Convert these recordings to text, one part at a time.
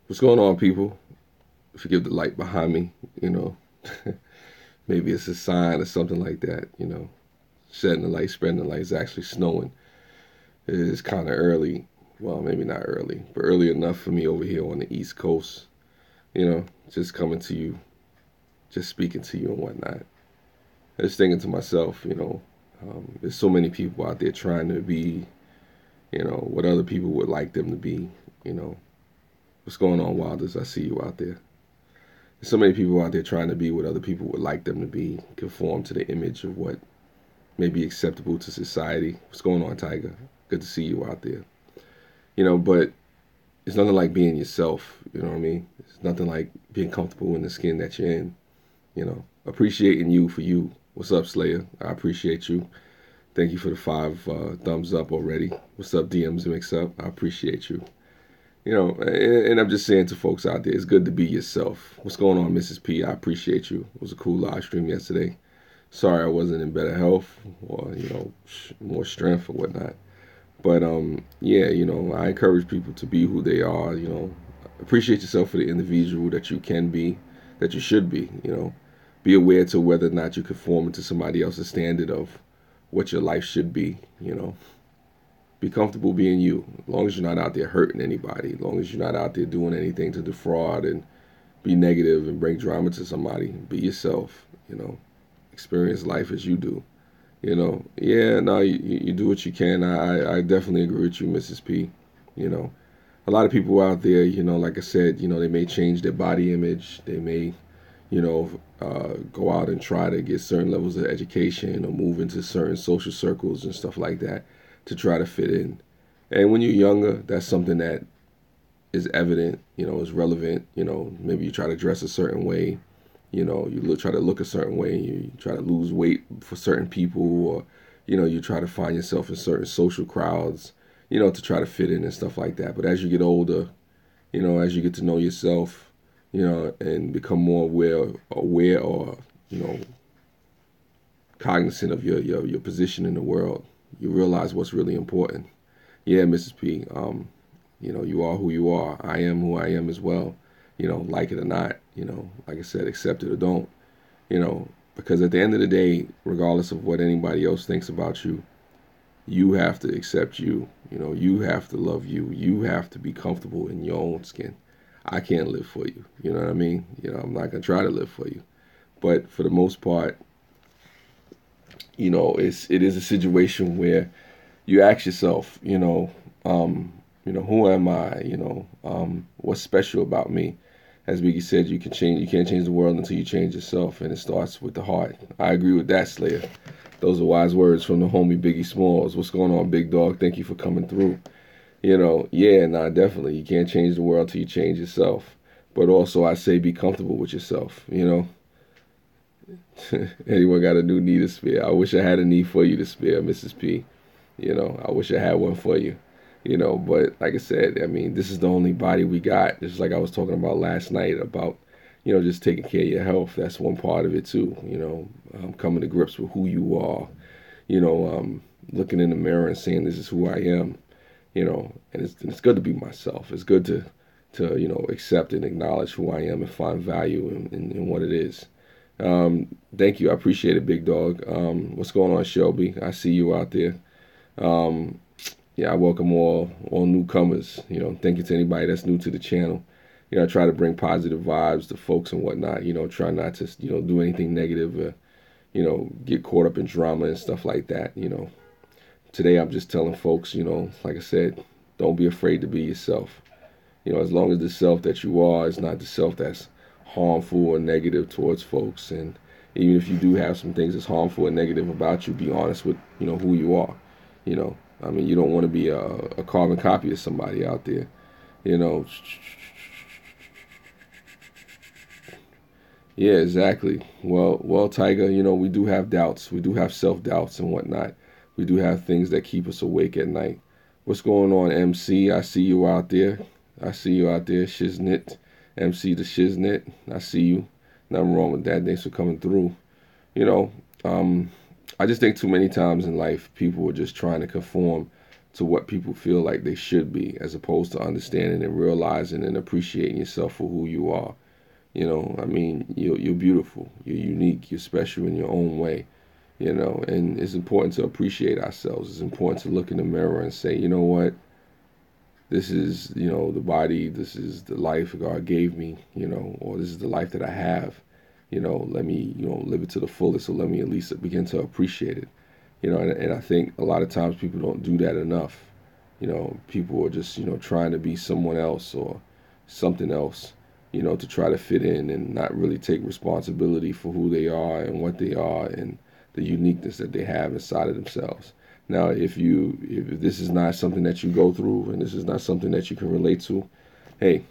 What's going on, people? Forgive the light behind me, you know. Maybe it's a sign or something like that, you know. Shedding the light, spreading the light. It's actually snowing. It is kind of early. Well, maybe not early, but early enough for me over here on the East Coast, you know, just coming to you, just speaking to you and whatnot. Just thinking to myself, there's so many people out there trying to be, what other people would like them to be, you know. What's going on, Wilders? I see you out there. There's so many people out there trying to be what other people would like them to be, conform to the image of what may be acceptable to society. What's going on, Tiger? Good to see you out there. But it's nothing like being yourself. You know what I mean? It's nothing like being comfortable in the skin that you're in. Appreciating you for you. What's up, Slayer? I appreciate you. Thank you for the 5 thumbs up already. What's up, DMs Mix Up? I appreciate you. And I'm just saying to folks out there, it's good to be yourself. What's going on, Mrs. P? I appreciate you. It was a cool live stream yesterday. Sorry I wasn't in better health or, more strength or whatnot. But, yeah, I encourage people to be who they are, appreciate yourself for the individual that you can be, that you should be. Be aware to whether or not you conform to somebody else's standard of what your life should be. Be comfortable being you, as long as you're not out there hurting anybody, as long as you're not out there doing anything to defraud and be negative and bring drama to somebody. Be yourself. Experience life as you do. Yeah, no, you do what you can. I definitely agree with you, Mrs. P. You know, a lot of people out there, like I said, they may change their body image. They may, go out and try to get certain levels of education or move into certain social circles and stuff like that to try to fit in. And when you're younger, that's something that is evident, is relevant. Maybe you try to dress a certain way, try to look a certain way, you try to lose weight for certain people, or, you try to find yourself in certain social crowds, to try to fit in and stuff like that. But as you get older, as you get to know yourself, and become more aware or, cognizant of your position in the world, you realize what's really important. Yeah, Mrs. P. You are who you are. I am who I am as well. Like it or not. Like I said, accept it or don't. Because at the end of the day, regardless of what anybody else thinks about you, you have to accept you. You have to love you. You have to be comfortable in your own skin. I can't live for you. You know what I mean? I'm not gonna try to live for you. But for the most part, it is a situation where you ask yourself, who am I? What's special about me? As Biggie said, you can't change the world until you change yourself, and it starts with the heart. I agree with that, Slayer. Those are wise words from the homie Biggie Smalls. What's going on, Big Dog? Thank you for coming through. Yeah, nah, definitely. You can't change the world till you change yourself. But also, I say be comfortable with yourself. Anyone got a new knee to spare? I wish I had a knee for you to spare, Mrs. P. I wish I had one for you. But like I said, I mean, this is the only body we got. Just like I was talking about last night about, just taking care of your health. That's one part of it too. Coming to grips with who you are. Looking in the mirror and saying this is who I am. And it's good to be myself. It's good to accept and acknowledge who I am and find value in what it is. Thank you. I appreciate it, Big Dog. What's going on, Shelby? I see you out there. Yeah, I welcome all newcomers. Thank you to anybody that's new to the channel. I try to bring positive vibes to folks and whatnot. Try not to do anything negative. Get caught up in drama and stuff like that. Today I'm just telling folks, like I said, don't be afraid to be yourself. As long as the self that you are is not the self that's harmful or negative towards folks, and even if you do have some things that's harmful and negative about you, be honest with who you are. I mean, you don't want to be a carbon copy of somebody out there. you know yeah, exactly. Well, Tiger, we do have doubts, we do have self-doubts and whatnot. We do have things that keep us awake at night. What's going on, MC? I see you out there. I see you out there, Shiznit. MC the Shiznit. I see you. Nothing wrong with that. Thanks for coming through. You know, I just think too many times in life people are just trying to conform to what people feel like they should be, as opposed to understanding and realizing and appreciating yourself for who you are. I mean, you're beautiful, you're unique, you're special in your own way. And it's important to appreciate ourselves. It's important to look in the mirror and say, you know what, this is, the body, this is the life God gave me, or this is the life that I have. Let me, live it to the fullest. So let me at least begin to appreciate it. And I think a lot of times people don't do that enough. People are just, trying to be someone else or something else, to try to fit in and not really take responsibility for who they are and what they are and the uniqueness that they have inside of themselves. Now, if this is not something that you go through and this is not something that you can relate to, hey,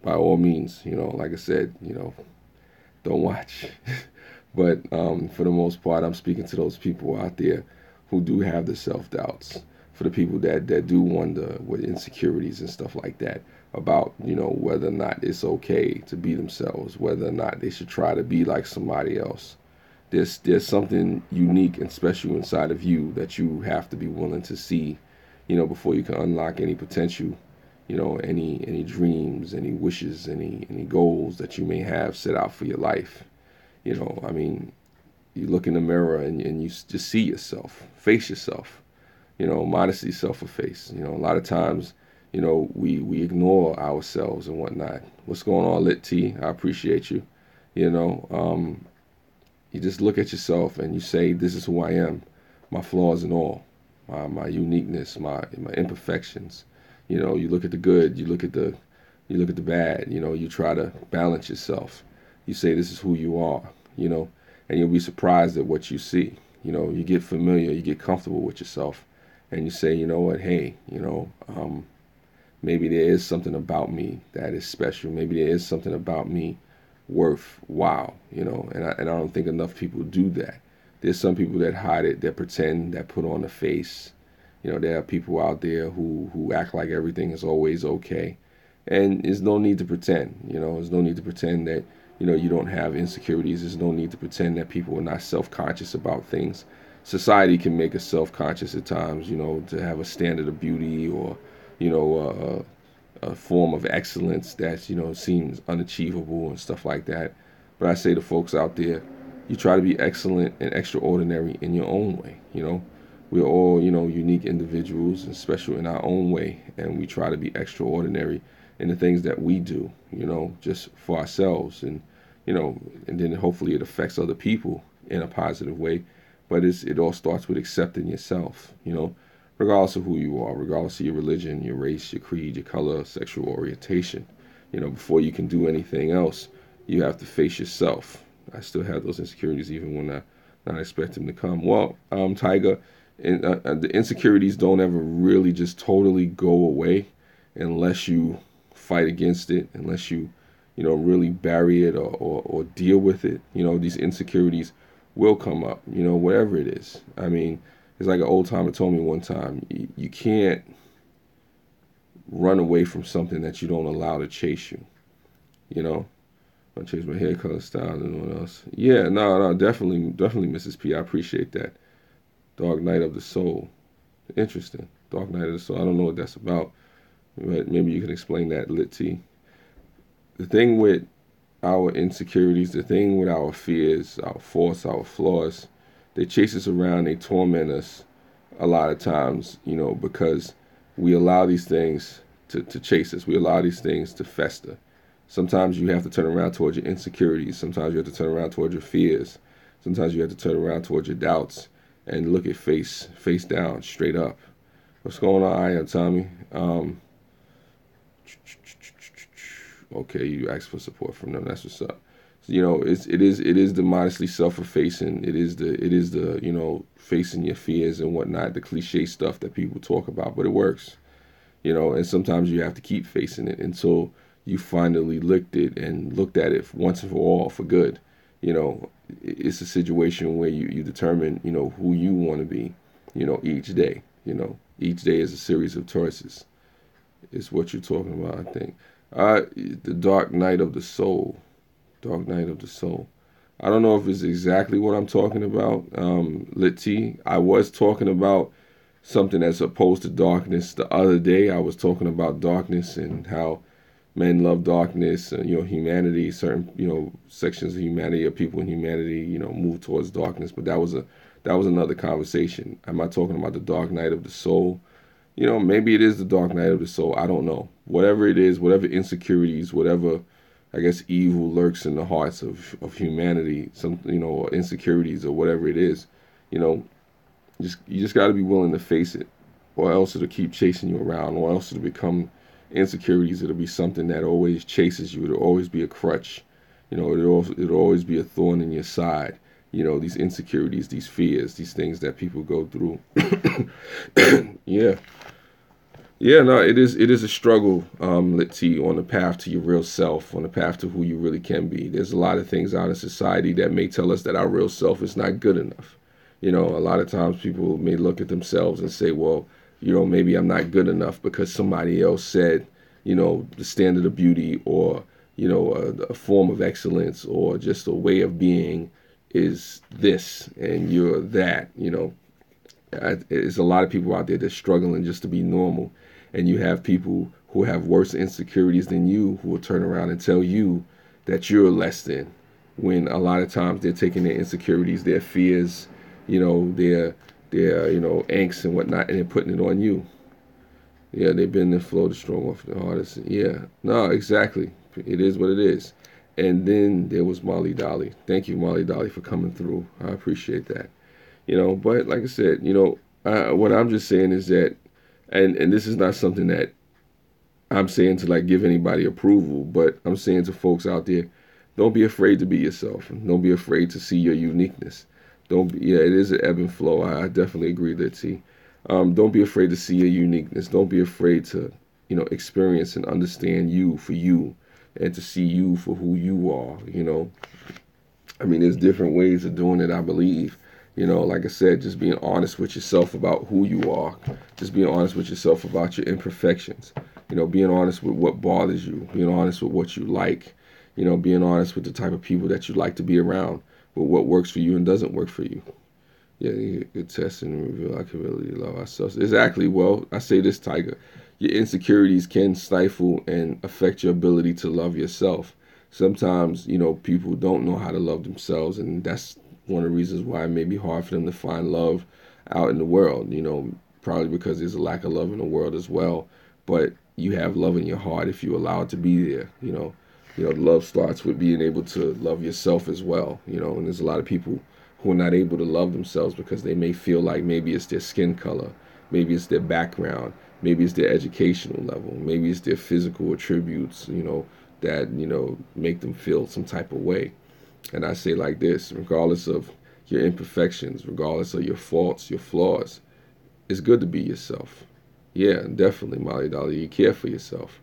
by all means, like I said, don't watch. But for the most part, I'm speaking to those people out there who do have the self-doubts, for the people that do wonder with insecurities and stuff like that about, whether or not it's okay to be themselves, whether or not they should try to be like somebody else. There's something unique and special inside of you that you have to be willing to see, before you can unlock any potential, any dreams, any wishes, any goals that you may have set out for your life. I mean, you look in the mirror and you just see yourself, face yourself, modesty, self-efface. A lot of times, we ignore ourselves and whatnot. What's going on, Lit T? I appreciate you. You just look at yourself and you say, this is who I am, my flaws and all, my uniqueness, my imperfections. You look at the good, you look at the bad. You try to balance yourself. You say this is who you are, and you'll be surprised at what you see. You get familiar, you get comfortable with yourself, and you say, you know what, hey, maybe there is something about me that is special. Maybe there is something about me worthwhile, and I don't think enough people do that. There's some people that hide it, that pretend, that put on a face. There are people out there who act like everything is always okay. And there's no need to pretend, there's no need to pretend that, you don't have insecurities. There's no need to pretend that people are not self-conscious about things. Society can make us self-conscious at times, to have a standard of beauty or, a form of excellence that, seems unachievable and stuff like that. But I say to folks out there, you try to be excellent and extraordinary in your own way. We're all, unique individuals and special in our own way. And we try to be extraordinary in the things that we do, just for ourselves. And, and then hopefully it affects other people in a positive way. But it all starts with accepting yourself, regardless of who you are, regardless of your religion, your race, your creed, your color, sexual orientation. Before you can do anything else, you have to face yourself. I still have those insecurities even when I not expect them to come. Well, Tiger, the insecurities don't ever really just totally go away unless you fight against it, unless you, really bury it or deal with it. These insecurities will come up, whatever it is. I mean, it's like an old timer told me one time, you can't run away from something that you don't allow to chase you. I changed my hair color style and what else. Yeah, no, definitely, Mrs. P. I appreciate that. Dark Night of the Soul. Interesting. Dark Night of the Soul. I don't know what that's about. But maybe you can explain that, Lit T. The thing with our insecurities, the thing with our fears, our faults, our flaws, they chase us around, they torment us a lot of times, because we allow these things to chase us. We allow these things to fester. Sometimes you have to turn around towards your insecurities. Sometimes you have to turn around towards your fears. Sometimes you have to turn around towards your doubts and look at face down, straight up. What's going on? I am Tommy. Okay, you asked for support from them. That's what's up. It is the modestly self-effacing. It is the facing your fears and whatnot, the cliche stuff that people talk about, but it works. And sometimes you have to keep facing it until you finally looked at it once and for all for good. It's a situation where you determine, who you want to be, each day. Each day is a series of choices. Is what you're talking about, I think. The Dark Night of the Soul. Dark Night of the Soul. I don't know if it's exactly what I'm talking about, Lit T. I was talking about something that's opposed to darkness. The other day I was talking about darkness and how men love darkness, humanity, certain, sections of humanity or people in humanity, move towards darkness. But that was another conversation. Am I talking about the dark night of the soul? Maybe it is the dark night of the soul. I don't know. Whatever it is, whatever insecurities, whatever, I guess, evil lurks in the hearts of humanity, some, or insecurities or whatever it is, you know, you just got to be willing to face it, or else it'll keep chasing you around, or else it'll become insecurities. It'll be something that always chases you. It'll always be a crutch. It'll always be a thorn in your side. These insecurities, these fears, these things that people go through. Yeah. Yeah, no, it is a struggle, let's see, on the path to your real self, on the path to who you really can be. There's a lot of things out in society that may tell us that our real self is not good enough. A lot of times people may look at themselves and say, well, maybe I'm not good enough because somebody else said, the standard of beauty, or, a form of excellence, or just a way of being is this and you're that. There's a lot of people out there that's struggling just to be normal. And you have people who have worse insecurities than you who will turn around and tell you that you're less than, when a lot of times they're taking their insecurities, their fears, their angst and whatnot, and they're putting it on you. Yeah, they've been the flow, the strong off the hardest. Yeah, no, exactly. It is what it is. And then there was Molly Dolly. Thank you, Molly Dolly, for coming through. I appreciate that. But like I said, what I'm just saying is that, and this is not something that I'm saying to like give anybody approval, but I'm saying to folks out there, don't be afraid to be yourself. Don't be afraid to see your uniqueness. Yeah, it is an ebb and flow. I definitely agree that, T. Don't be afraid to see your uniqueness. Don't be afraid to, experience and understand you for you, and to see you for who you are. There's different ways of doing it, I believe. Like I said, just being honest with yourself about who you are. Just being honest with yourself about your imperfections. Being honest with what bothers you. Being honest with what you like. Being honest with the type of people that you like to be around. With what works for you and doesn't work for you. Yeah, you could test and reveal our capability to love ourselves. Exactly. Well, I say this, Tiger. Your insecurities can stifle and affect your ability to love yourself. Sometimes, people don't know how to love themselves, and that's one of the reasons why it may be hard for them to find love out in the world, probably because there's a lack of love in the world as well. But you have love in your heart if you allow it to be there. Love starts with being able to love yourself as well, and there's a lot of people who are not able to love themselves because they may feel like maybe it's their skin color, maybe it's their background, maybe it's their educational level, maybe it's their physical attributes, that, make them feel some type of way. And I say like this, regardless of your imperfections, regardless of your faults, your flaws, it's good to be yourself. Yeah, definitely, Molly Dolly. You care for yourself.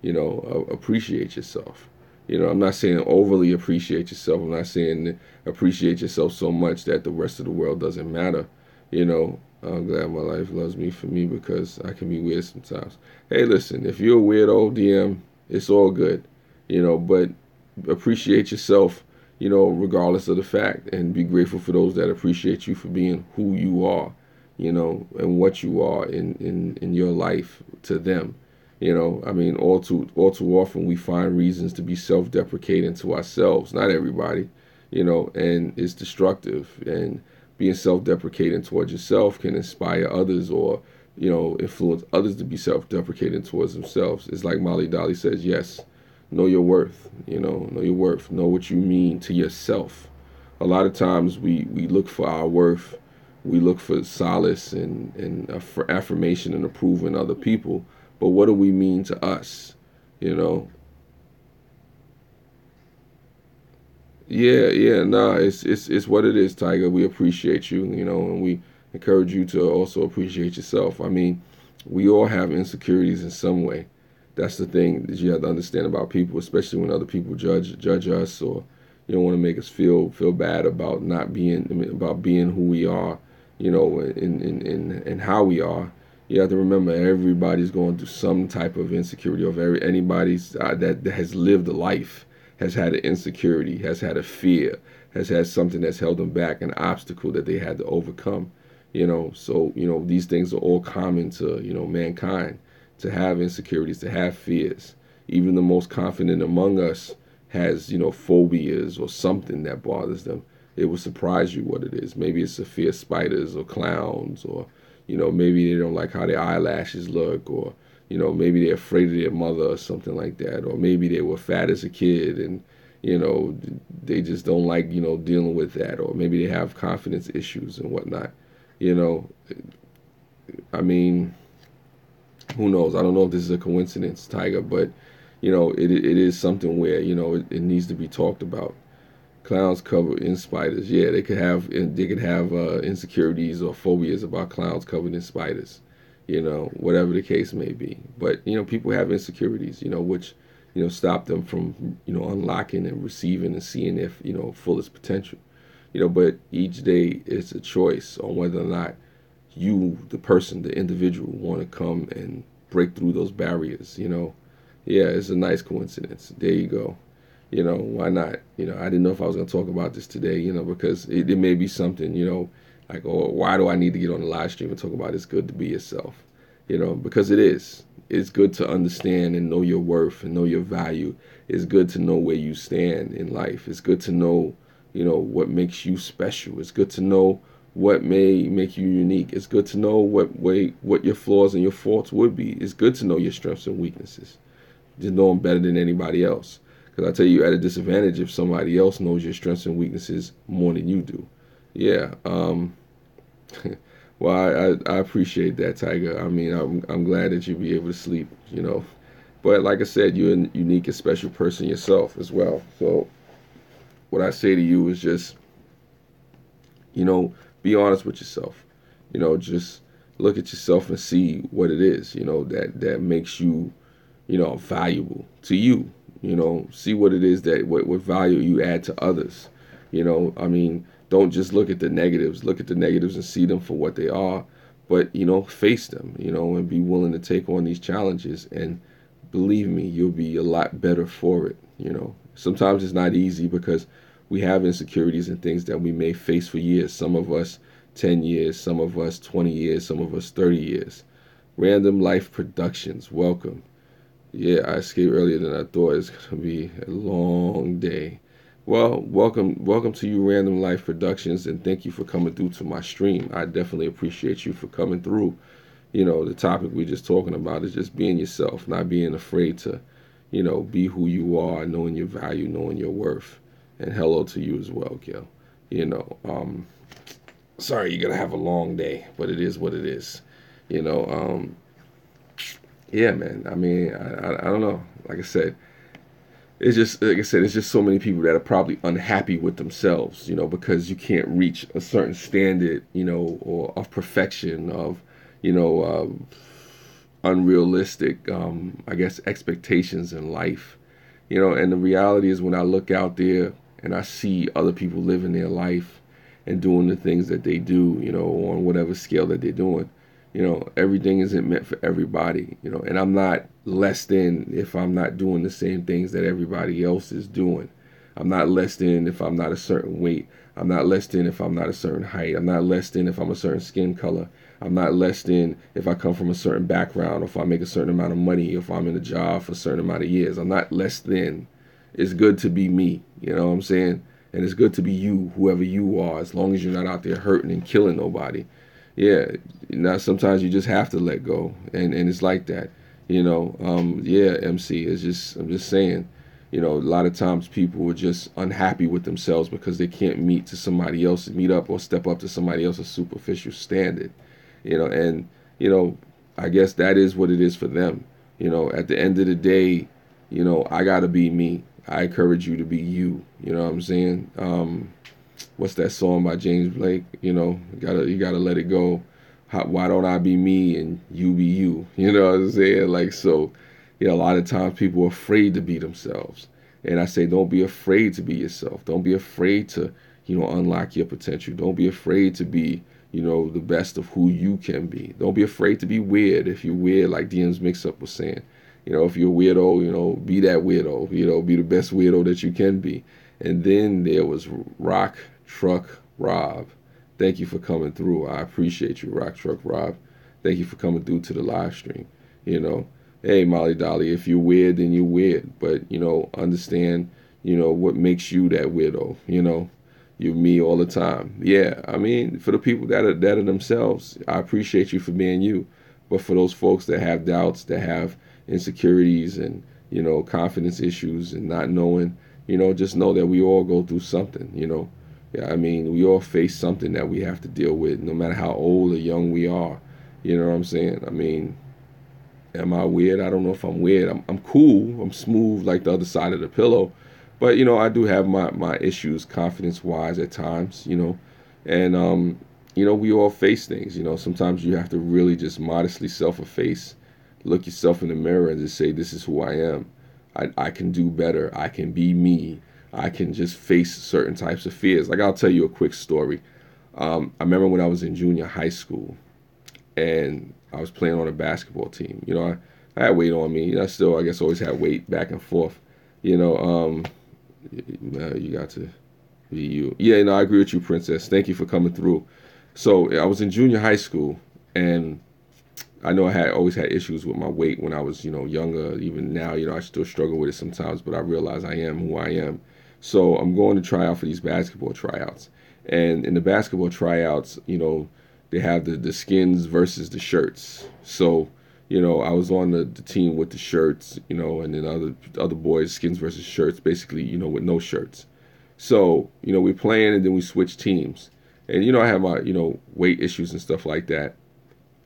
Appreciate yourself. I'm not saying overly appreciate yourself. I'm not saying appreciate yourself so much that the rest of the world doesn't matter. I'm glad my life loves me for me because I can be weird sometimes. Hey, listen, if you're a weirdo, DM, it's all good. But appreciate yourself, regardless of the fact, and be grateful for those that appreciate you for being who you are, and what you are in your life to them. All too often we find reasons to be self-deprecating to ourselves. Not everybody, and it's destructive. And being self-deprecating towards yourself can inspire others, or, influence others to be self-deprecating towards themselves. It's like Molly Dolly says, yes, know your worth, know your worth. Know what you mean to yourself. A lot of times we look for our worth. We look for solace and for affirmation and approval in other people. But what do we mean to us? Yeah, it's what it is, Tiger. We appreciate you, and we encourage you to also appreciate yourself. We all have insecurities in some way. That's the thing that you have to understand about people, especially when other people judge us, or want to make us feel bad about not being about being who we are, and how we are. You have to remember everybody's going through some type of insecurity, or anybody's that has lived a life has had an insecurity, has had a fear, has had something that's held them back, an obstacle that they had to overcome. So these things are all common to mankind, to have insecurities, to have fears. Even the most confident among us has phobias or something that bothers them. It will surprise you what it is. Maybe it's a fear of spiders or clowns, or maybe they don't like how their eyelashes look, or maybe they're afraid of their mother or something like that, or maybe they were fat as a kid and you know they just don't like dealing with that, or maybe they have confidence issues and whatnot. you know I mean, who knows? I don't know if this is a coincidence, Tiger, but it is something where it needs to be talked about. Clowns covered in spiders, yeah, they could have insecurities or phobias about clowns covered in spiders, whatever the case may be. But people have insecurities, which stop them from unlocking and receiving and seeing their fullest potential. But each day it's a choice on whether or not you, the person, the individual, want to come and break through those barriers. Yeah, it's a nice coincidence. There you go. Why not? I didn't know if I was going to talk about this today, because it may be something, like, oh, why do I need to get on the live stream and talk about it's good to be yourself? Because it is. It's good to understand and know your worth and know your value. It's good to know where you stand in life. It's good to know, what makes you special. It's good to know what may make you unique. It's good to know what your flaws and your faults would be. It's good to know your strengths and weaknesses. Just know them better than anybody else. Because I tell you, you're at a disadvantage if somebody else knows your strengths and weaknesses more than you do. Yeah. Well, I appreciate that, Tiger. I mean, I'm glad that you'll be able to sleep. But like I said, you're a unique and special person yourself as well. So what I say to you is just, be honest with yourself. Just look at yourself and see what it is, that makes you, valuable to you. See what it is that what value you add to others. I mean, don't just look at the negatives. Look at the negatives and see them for what they are, but face them. And be willing to take on these challenges. And believe me, you'll be a lot better for it. Sometimes it's not easy because we have insecurities and things that we may face for years. Some of us 10 years, some of us 20 years, some of us 30 years. Random Life Productions, welcome. Yeah, I escaped earlier than I thought. It's gonna be a long day. Well, welcome to you, Random Life Productions, and thank you for coming through to my stream. I definitely appreciate you for coming through. The topic we're just talking about is just being yourself, not being afraid to, be who you are, knowing your value, knowing your worth. And hello to you as well, Gil. Sorry you're gonna have a long day, but it is what it is. You know, yeah, man. I mean, I don't know. Like I said, it's just so many people that are probably unhappy with themselves, because you can't reach a certain standard, or of perfection, of, unrealistic, I guess, expectations in life. And the reality is when I look out there and I see other people living their life and doing the things that they do, on whatever scale that they're doing, everything isn't meant for everybody, and I'm not less than if I'm not doing the same things that everybody else is doing. I'm not less than if I'm not a certain weight. I'm not less than if I'm not a certain height. I'm not less than if I'm a certain skin color. I'm not less than if I come from a certain background, or if I make a certain amount of money, if I'm in a job for a certain amount of years. I'm not less than. It's good to be me, you know what I'm saying? And it's good to be you, whoever you are, as long as you're not out there hurting and killing nobody. Yeah, now sometimes you just have to let go, and it's like that, yeah, MC, I'm just saying, a lot of times people are just unhappy with themselves because they can't meet up or step up to somebody else's superficial standard, and, I guess that is what it is for them. At the end of the day, I gotta be me. I encourage you to be you, you know what I'm saying? What's that song by James Blake? You gotta let it go. Why don't I be me and you be you? You know what I'm saying? Like, so, a lot of times people are afraid to be themselves. And I say, don't be afraid to be yourself. Don't be afraid to, unlock your potential. Don't be afraid to be, the best of who you can be. Don't be afraid to be weird. If you're weird, like DM's Mix-Up was saying, if you're a weirdo, be that weirdo, be the best weirdo that you can be. And then there was Rock Truck Rob. Thank you for coming through. I appreciate you, Rock Truck Rob. Thank you for coming through to the live stream. You know, hey, Molly Dolly, if you're weird, then you're weird. But, understand, what makes you that weirdo. You me all the time. Yeah, I mean, for the people that are themselves, I appreciate you for being you. But for those folks that have doubts, that have insecurities and, confidence issues and not knowing, just know that we all go through something. Yeah, I mean, we all face something that we have to deal with, no matter how old or young we are. You know what I'm saying? I mean, am I weird? I don't know if I'm weird. I'm cool. I'm smooth like the other side of the pillow. But, I do have my issues confidence wise at times. And, we all face things. Sometimes you have to really just modestly self efface, look yourself in the mirror and just say, this is who I am. I can do better. I can be me. I can just face certain types of fears. Like, I'll tell you a quick story. I remember when I was in junior high school and I was playing on a basketball team. I had weight on me. I still, I guess, always had weight back and forth. You got to be you. Yeah, no, I agree with you, Princess. Thank you for coming through. So I was in junior high school, and I know I had always had issues with my weight when I was, younger. Even now, I still struggle with it sometimes, but I realize I am who I am. So I'm going to try out for these basketball tryouts. And in the basketball tryouts, they have the skins versus the shirts. So, I was on the team with the shirts, and then other boys, skins versus shirts, basically, with no shirts. So, we're playing and then we switch teams. And, I have my, weight issues and stuff like that.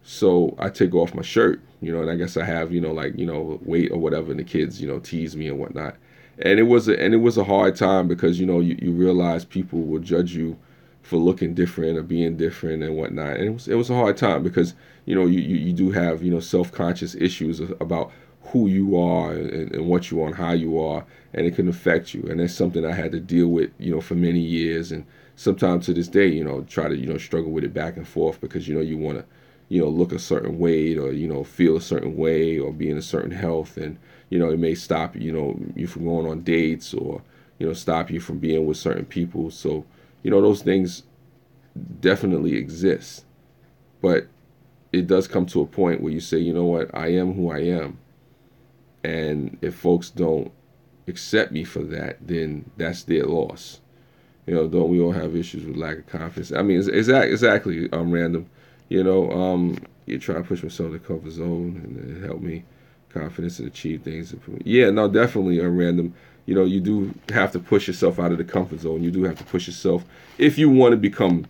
So I take off my shirt, and I guess I have, weight or whatever, and the kids, tease me and whatnot. And it was a hard time because, you realize people will judge you for looking different or being different and whatnot. And it was a hard time because, you do have, self-conscious issues about who you are and what you are and how you are, and it can affect you. And that's something I had to deal with, for many years. And sometimes to this day, try to, struggle with it back and forth because, you want to, look a certain way or, feel a certain way or be in a certain health. And, it may stop, you from going on dates or, stop you from being with certain people. So, those things definitely exist. But it does come to a point where you say, you know what, I am who I am. And if folks don't accept me for that, then that's their loss. Don't we all have issues with lack of confidence? I mean, it's exactly random. You try to push myself in the comfort zone and it helped me confidence and achieve things. Yeah, no, definitely random. You do have to push yourself out of the comfort zone. You do have to push yourself if you want to become,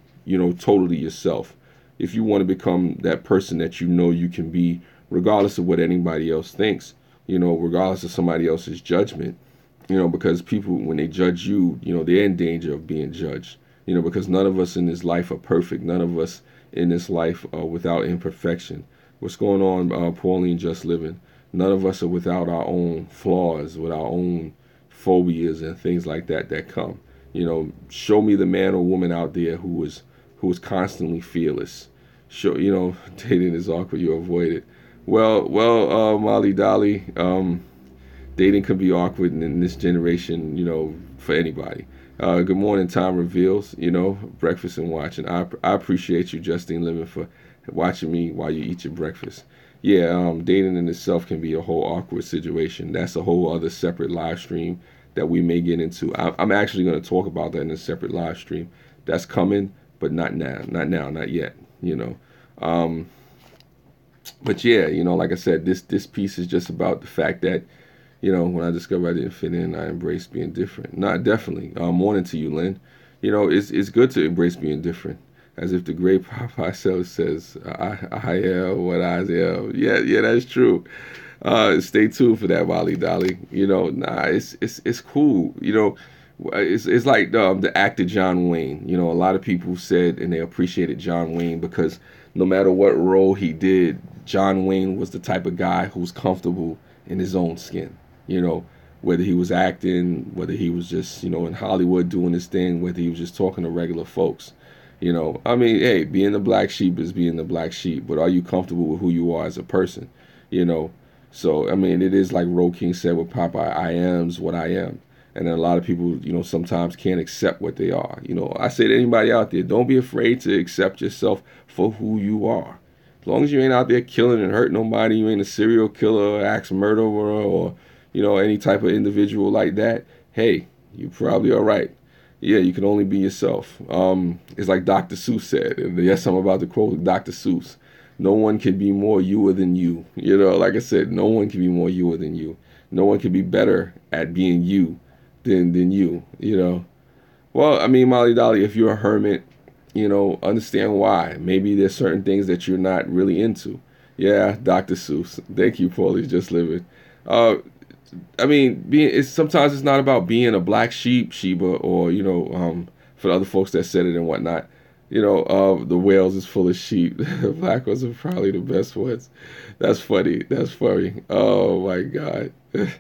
totally yourself. If you want to become that person that you can be, regardless of what anybody else thinks, regardless of somebody else's judgment, because people, when they judge you, they're in danger of being judged, because none of us in this life are perfect. None of us in this life without imperfection. What's going on, Pauline Just Living? None of us are without our own flaws, with our own phobias and things like that come. Show me the man or woman out there who is constantly fearless. Show, dating is awkward, you avoid it. Well, Molly Dolly, dating can be awkward in this generation, for anybody. Good morning, Time Reveals, breakfast and watching. I appreciate you, Justine Lemon, for watching me while you eat your breakfast. Yeah, dating in itself can be a whole awkward situation. That's a whole other separate live stream that we may get into. I'm actually going to talk about that in a separate live stream. That's coming, but not now, not yet, But yeah, like I said, this piece is just about the fact that, when I discovered I didn't fit in, I embraced being different. Not definitely. Morning to you, Lynn. It's good to embrace being different. As if the great Popeye Seller says, I am what I am. Yeah, that's true. Stay tuned for that, Molly Dolly. It's cool. It's like the actor John Wayne. A lot of people said and they appreciated John Wayne because no matter what role he did, John Wayne was the type of guy who was comfortable in his own skin. Whether he was acting, whether he was just, in Hollywood doing his thing, whether he was just talking to regular folks. I mean, hey, being the black sheep is being the black sheep, but are you comfortable with who you are as a person? So, I mean, it is like Ro King said with Popeye, I am's what I am. And a lot of people, sometimes can't accept what they are. I say to anybody out there, don't be afraid to accept yourself for who you are. As long as you ain't out there killing and hurting nobody, you ain't a serial killer, axe murderer, or any type of individual like that. Hey, you probably all right. Yeah, you can only be yourself. It's like Dr. Seuss said. And yes, I'm about to quote Dr. Seuss. No one can be more youer than you. Like I said, no one can be more youer than you. No one can be better at being you than you. Well, I mean, Molly Dolly, if you're a hermit, understand why. Maybe there's certain things that you're not really into. Yeah, Dr. Seuss. Thank you, Paulie's Just Living. Uh, I mean, sometimes it's not about being a black sheep, Sheba, or for the other folks that said it and whatnot. The Wales is full of sheep. Black ones are probably the best ones. That's funny. That's funny. Oh my God. Yeah,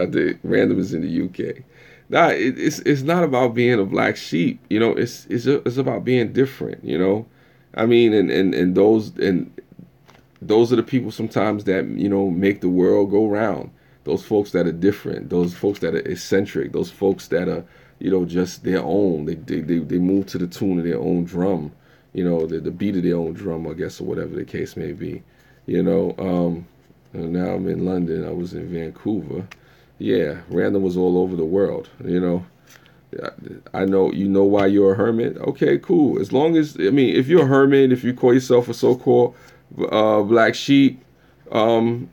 the random is in the UK. Nah, it's not about being a black sheep. It's about being different. I mean, and those are the people sometimes that make the world go round. Those folks that are different, those folks that are eccentric, those folks that are just their own. They move to the tune of their own drum, the beat of their own drum, I guess, or whatever the case may be. And now I'm in London. I was in Vancouver. Yeah, random was all over the world. I know why you're a hermit. Okay, cool. As long as if you're a hermit, if you call yourself a so-called black sheep, oh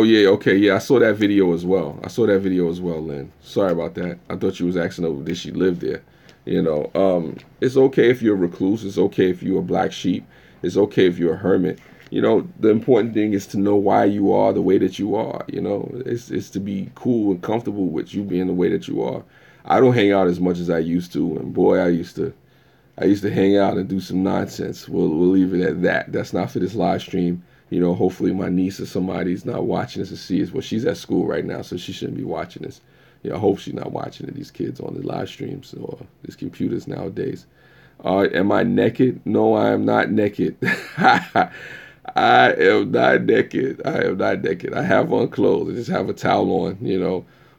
yeah, okay, yeah, I saw that video as well. Lynn. Sorry about that. I thought you was asking her did she live there. It's okay if you're a recluse. It's okay if you're a black sheep. It's okay if you're a hermit. The important thing is to know why you are the way that you are. It's to be cool and comfortable with you being the way that you are. I don't hang out as much as I used to, and boy, I used to hang out and do some nonsense. We'll leave it at that. That's not for this live stream. Hopefully my niece or somebody's not watching this to see it. Well, she's at school right now, so she shouldn't be watching this. I hope she's not watching it, these kids on the live streams or these computers nowadays. Am I naked? No, I am not naked. I am not naked. I have on clothes. I just have a towel on,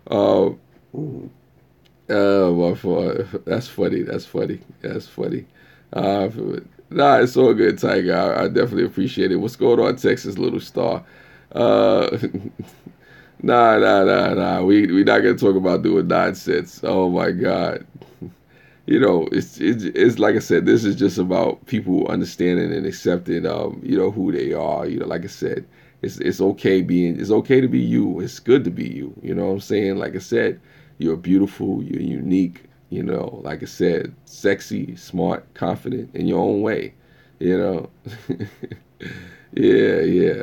Uh, Oh, my fault. That's funny. Uh, nah, it's all good, Tiger. I definitely appreciate it. What's going on, Texas Little Star? Uh, nah. We not gonna talk about doing nonsense. Oh my God. It's like I said. This is just about people understanding and accepting, who they are. Like I said, it's okay to be you. It's good to be you. You know what I'm saying? Like I said. You're beautiful, you're unique, like I said, sexy, smart, confident in your own way, Yeah.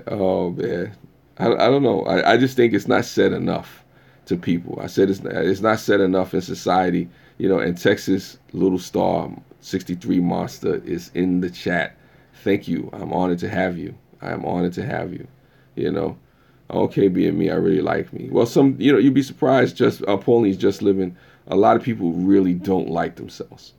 Oh, man. I don't know. I just think it's not said enough to people. I said it's not said enough in society, and Texas Little Star 63 Monster is in the chat. Thank you. I'm honored to have you. You know. Okay, being me, I really like me. Well, you'd be surprised. Just Paulie's Just Living. A lot of people really don't like themselves,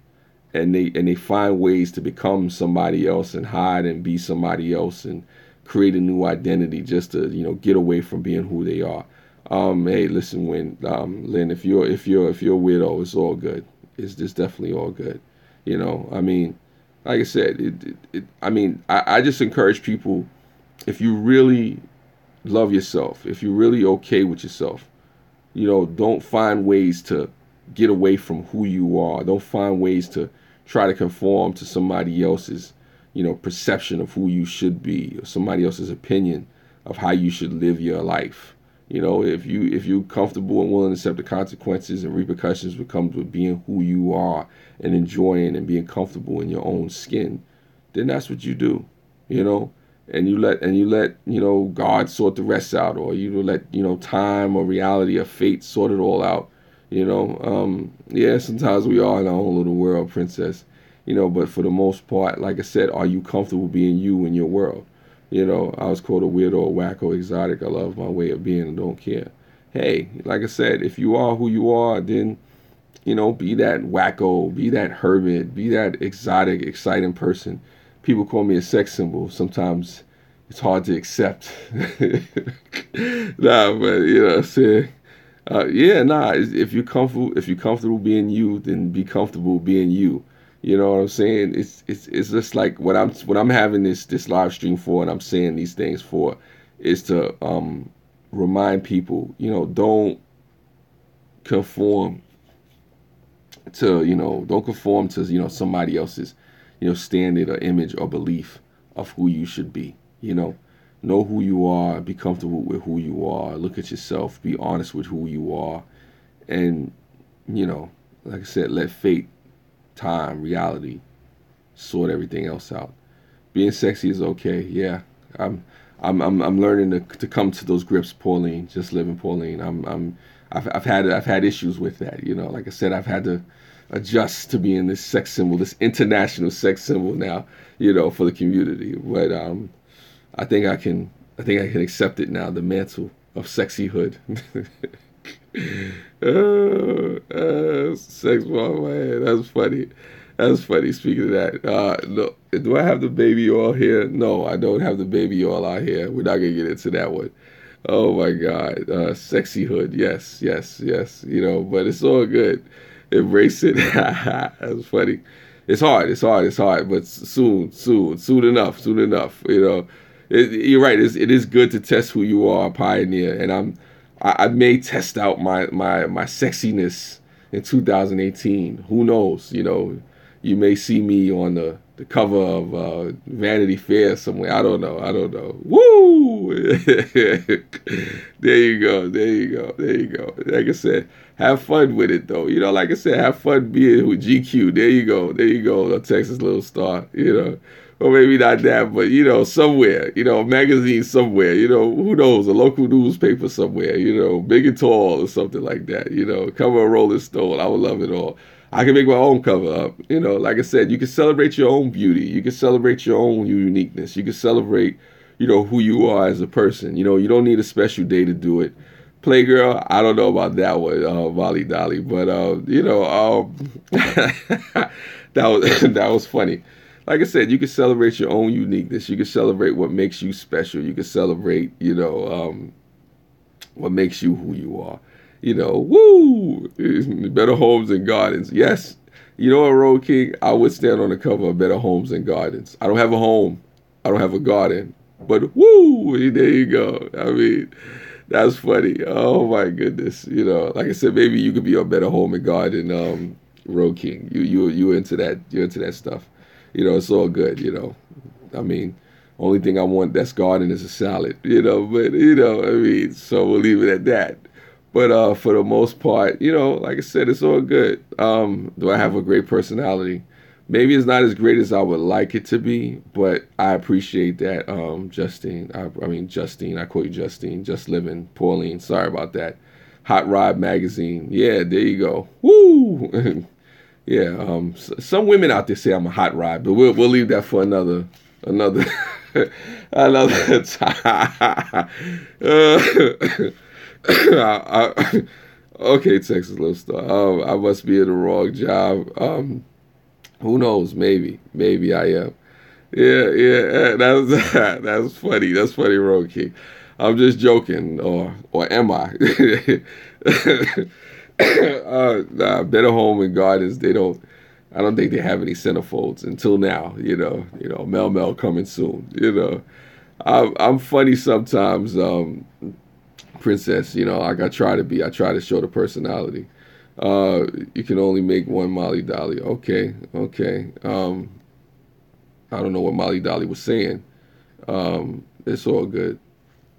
and they find ways to become somebody else and hide and be somebody else and create a new identity just to get away from being who they are. Hey, listen, Lynn, if you're a weirdo, it's all good. It's just definitely all good. I mean, like I said, I just encourage people, if you really love yourself, if you're really okay with yourself, don't find ways to get away from who you are. Don't find ways to try to conform to somebody else's, perception of who you should be, or somebody else's opinion of how you should live your life. If you're comfortable and willing to accept the consequences and repercussions that comes with being who you are and enjoying and being comfortable in your own skin, then that's what you do. And you let God sort the rest out, or you let time or reality or fate sort it all out. Yeah, sometimes we are in our own little world, princess. But for the most part, like I said, are you comfortable being you in your world? I was called a weirdo, wacko, exotic. I love my way of being and don't care. Hey, like I said, if you are who you are, then be that wacko, be that hermit, be that exotic, exciting person. People call me a sex symbol. Sometimes it's hard to accept. Nah, but what I'm saying. Yeah, nah. If you're comfortable being you, then be comfortable being you. You know what I'm saying? It's just like what I'm having this live stream for, and I'm saying these things for, is to remind people. You know, conform don't conform to somebody else's standard or image or belief of who you should be. You know who you are, be comfortable with who you are, look at yourself, be honest with who you are, and you know like I said, let fate, time, reality sort everything else out. Being sexy is okay. Yeah, i'm I'm learning to come to those grips, Pauline. Just living, Pauline. I've had issues with that. Like I said, I've had to adjust to being this sex symbol, this international sex symbol now. For the community. But I think I can accept it now. The mantle of sexyhood. Sex bomb, man. That's funny. That's funny. Speaking of that, no, do I have the baby oil here? No, I don't have the baby oil out here. We're not gonna get into that one. Oh my God, sexy hood. Yes, yes, yes. But it's all good. Embrace it. That's funny. It's hard. It's hard. It's hard. But soon enough. Soon enough. You're right. It is good to test who you are, pioneer. And I may test out my sexiness in 2018. Who knows? You may see me on the cover of Vanity Fair somewhere. I don't know. I don't know. Woo! There you go. There you go. There you go. Like I said, have fun with it though. Like I said, have fun being with GQ. There you go. There you go. A Texas Little Star. Or maybe not that, but somewhere, a magazine somewhere, who knows, a local newspaper somewhere, big and tall or something like that, cover a Rolling Stone. I would love it all. I can make my own cover up. Like I said, you can celebrate your own beauty. You can celebrate your own uniqueness. You can celebrate, who you are as a person. You don't need a special day to do it. Playgirl, I don't know about that one, Molly Dolly, but that was funny. Like I said, you can celebrate your own uniqueness. You can celebrate what makes you special. You can celebrate, what makes you who you are. Woo! Better Homes and Gardens. Yes. You know what, Road King? I would stand on the cover of Better Homes and Gardens. I don't have a home. I don't have a garden. But woo! There you go. I mean, that's funny. Oh my goodness. Like I said, maybe you could be a Better Home and Garden, Road King. You into that? You're into that stuff. It's all good. I mean, only thing I want that's garden is a salad. But I mean, so we'll leave it at that. But for the most part, like I said, it's all good. Do I have a great personality? Maybe it's not as great as I would like it to be, but I appreciate that. Justine, Justine, I call you Justine, Just Living, Pauline, sorry about that. Hot Rod Magazine. Yeah, there you go. Woo! Yeah, some women out there say I'm a hot rod, but we'll leave that for another another time. Okay, Texas Little Star. I must be in the wrong job. Who knows? Maybe I am. Yeah. That was funny. That's funny, Road King. I'm just joking, or am I? Better Home and Gardens. I don't think they have any centerfolds until now. Mel coming soon. I'm funny sometimes, Princess. Like I try to be. I try to show the personality. You can only make one Molly Dolly. Okay. I don't know what Molly Dolly was saying. It's all good.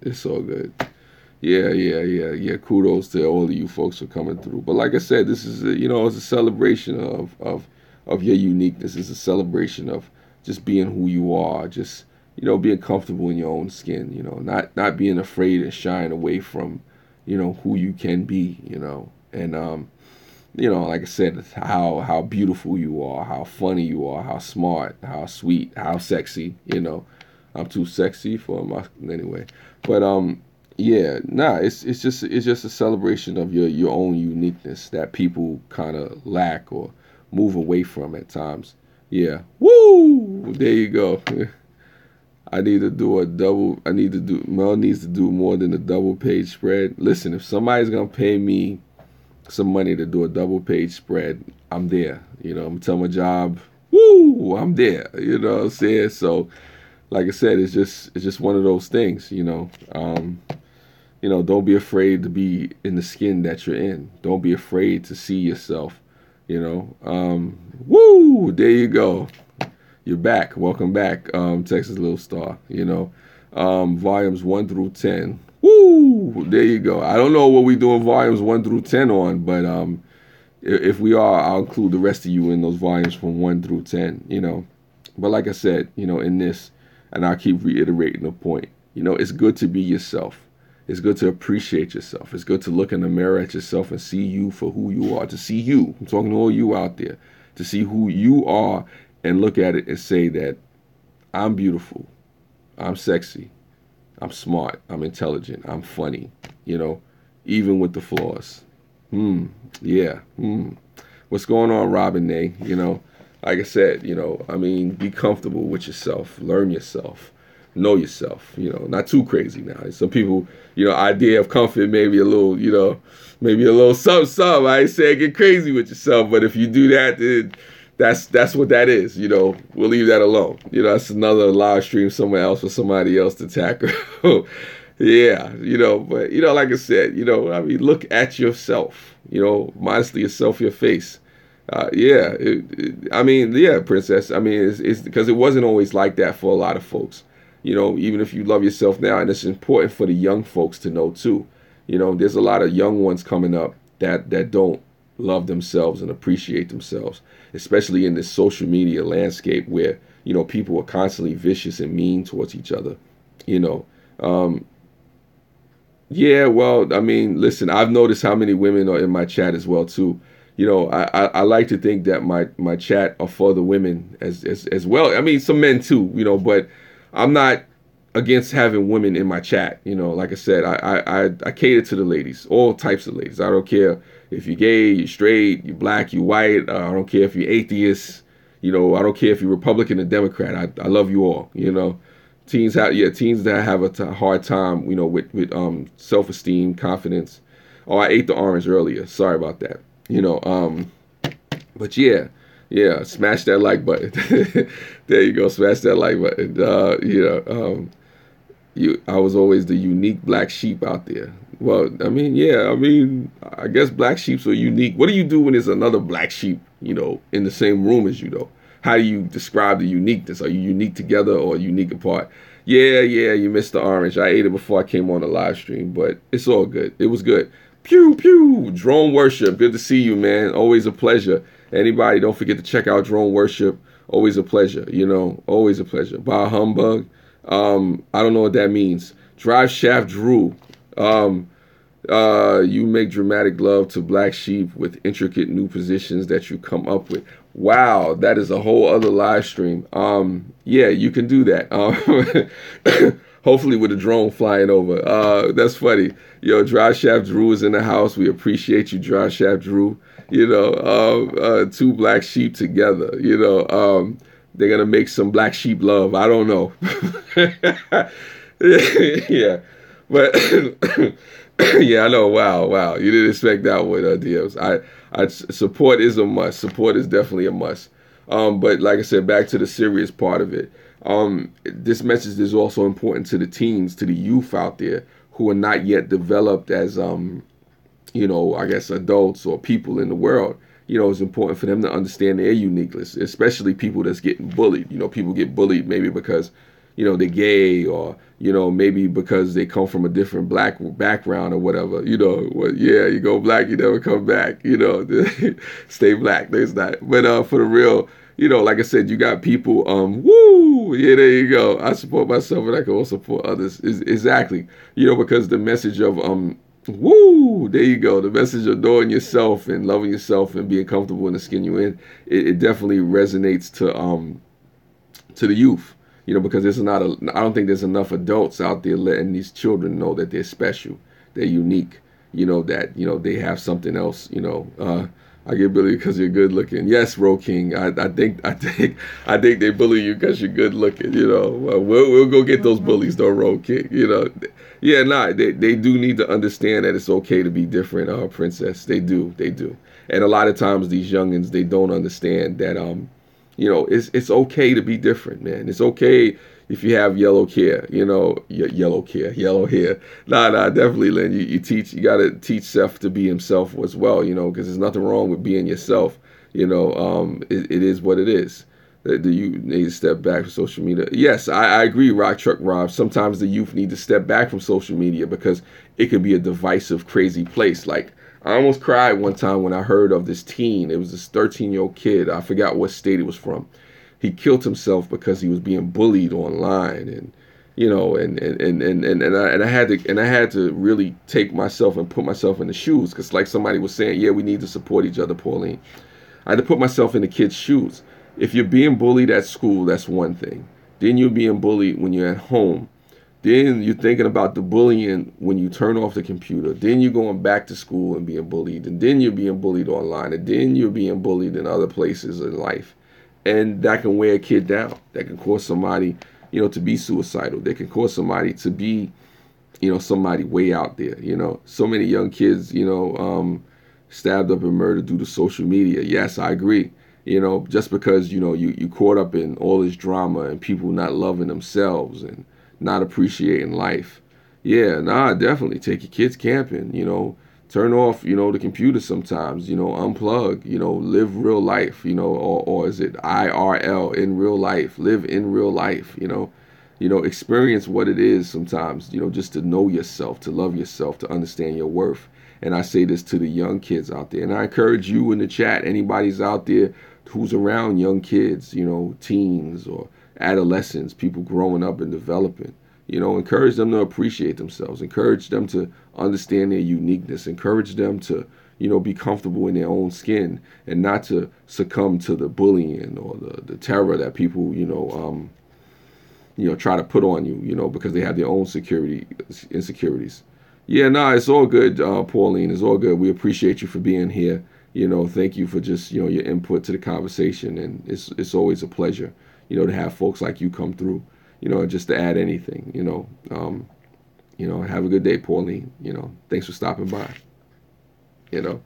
It's all good. Yeah. Kudos to all of you folks for coming through. But like I said, this is it's a celebration of your uniqueness. It's a celebration of just being who you are. Just being comfortable in your own skin. Not being afraid and shying away from who you can be. And like I said, how beautiful you are, how funny you are, how smart, how sweet, how sexy. I'm too sexy for my anyway. But yeah, it's just a celebration of your own uniqueness that people kind of lack or move away from at times. Yeah. Woo! There you go. I need to do a double. I need to do. Mel needs to do more than a double page spread. Listen, if somebody's gonna pay me some money to do a double page spread, I'm there. You know, I'm telling my job, woo, I'm there. You know what I'm saying? So, like I said, it's just one of those things. Don't be afraid to be in the skin that you're in. Don't be afraid to see yourself. Woo, there you go. You're back. Welcome back, Texas Little Star. Volumes 1 through 10. Woo! There you go. I don't know what we doing volumes 1 through 10 on, but if we are, I'll include the rest of you in those volumes from 1 through 10. But like I said, in this, and I keep reiterating the point. It's good to be yourself. It's good to appreciate yourself. It's good to look in the mirror at yourself and see you for who you are. To see you. I'm talking to all you out there. To see who you are and look at it and say that I'm beautiful. I'm sexy. I'm smart. I'm intelligent. I'm funny. Even with the flaws. Yeah. What's going on, Robin Nay? Like I said, be comfortable with yourself. Learn yourself. Know yourself. Not too crazy now. Some people, idea of comfort maybe a little, maybe a little something. I ain't saying get crazy with yourself, but if you do that, then that's what that is. We'll leave that alone. That's another live stream somewhere else for somebody else to tackle. Yeah, but like I said, look at yourself. Modestly yourself, your face. Yeah, Princess. It's because it wasn't always like that for a lot of folks. Even if you love yourself now, and it's important for the young folks to know too. There's a lot of young ones coming up that don't love themselves and appreciate themselves, especially in this social media landscape where people are constantly vicious and mean towards each other. Yeah, well, listen, I've noticed how many women are in my chat as well too. I like to think that my chat are for the women as well. Some men too, but I'm not against having women in my chat. Like I said, I cater to the ladies, all types of ladies. I don't care if you're gay, you're straight, you're black, you're white. I don't care if you're atheist. I don't care if you're Republican or Democrat. I love you all. Teens that have a hard time, with self-esteem, confidence. Oh, I ate the orange earlier. Sorry about that. But yeah, smash that like button. There you go, smash that like button. I was always the unique black sheep out there. Well, I guess black sheeps are unique. What do you do when there's another black sheep, in the same room as you, though? How do you describe the uniqueness? Are you unique together or unique apart? Yeah, you missed the orange. I ate it before I came on the live stream, but it's all good. It was good. Pew, pew. Drone Worship. Good to see you, man. Always a pleasure. Anybody, don't forget to check out Drone Worship. Always a pleasure, always a pleasure. Bah Humbug. I don't know what that means. Drive Shaft Drew. You make dramatic love to black sheep with intricate new positions that you come up with. Wow, that is a whole other live stream. Yeah, you can do that. Hopefully with a drone flying over. That's funny. Drive Shaft Drew is in the house. We appreciate you, Drive Shaft Drew. Two black sheep together. They're gonna make some black sheep love. I don't know. Yeah, but yeah, I know. Wow. You didn't expect that one, DMs. Support is a must. Support is definitely a must. But like I said, back to the serious part of it. This message is also important to the teens, to the youth out there who are not yet developed as, I guess, adults or people in the world. It's important for them to understand their uniqueness, especially people that's getting bullied. People get bullied maybe because, they're gay or, maybe because they come from a different black background or whatever. You go black, you never come back. Stay black. There's that. But for the real, like I said, you got people, woo, yeah, there you go. I support myself and I can also support others. Exactly. Because the message of, woo, there you go. The message of knowing yourself and loving yourself and being comfortable in the skin you're in, it definitely resonates to the youth. Because I don't think there's enough adults out there letting these children know that they're special, they're unique. that, they have something else, I get bullied because you're good looking. Yes, Ro King. I think they bully you because you're good looking. We'll go get those bullies though, Ro King. Yeah, nah. They do need to understand that it's okay to be different, Princess. They do. And a lot of times these youngins, they don't understand that it's okay to be different, man. It's okay if you have yellow hair, yellow hair. Nah, definitely, Lynn. You gotta teach Seth to be himself as well, because there's nothing wrong with being yourself. It is what it is. Do you need to step back from social media? Yes, I agree, Rock Truck Rob. Sometimes the youth need to step back from social media because it can be a divisive, crazy place. Like, I almost cried one time when I heard of this teen. It was this 13-year-old kid. I forgot what state it was from. He killed himself because he was being bullied online, and I had to really take myself and put myself in the shoes, because like somebody was saying, yeah, we need to support each other, Pauline. I had to put myself in the kid's shoes. If you're being bullied at school, that's one thing. Then you're being bullied when you're at home. Then you're thinking about the bullying when you turn off the computer. Then you're going back to school and being bullied. And then you're being bullied online. And then you're being bullied in other places in life. And that can wear a kid down. That can cause somebody, to be suicidal. That can cause somebody to be, somebody way out there. So many young kids, stabbed up and murdered due to social media. Yes, I agree. Just because, you caught up in all this drama and people not loving themselves and not appreciating life. Yeah, nah, definitely take your kids camping, turn off, the computer sometimes, unplug, live real life, or is it IRL, in real life, live in real life, experience what it is sometimes, just to know yourself, to love yourself, to understand your worth. And I say this to the young kids out there, and I encourage you in the chat, anybody's out there who's around young kids, teens or adolescents, people growing up and developing, encourage them to appreciate themselves, encourage them to understand their uniqueness, encourage them to, be comfortable in their own skin and not to succumb to the bullying or the terror that people, try to put on you, because they have their own insecurities. Yeah, nah, it's all good, Pauline. It's all good. We appreciate you for being here. Thank you for just, your input to the conversation. And it's always a pleasure, to have folks like you come through, just to add anything, have a good day, Pauline. Thanks for stopping by. But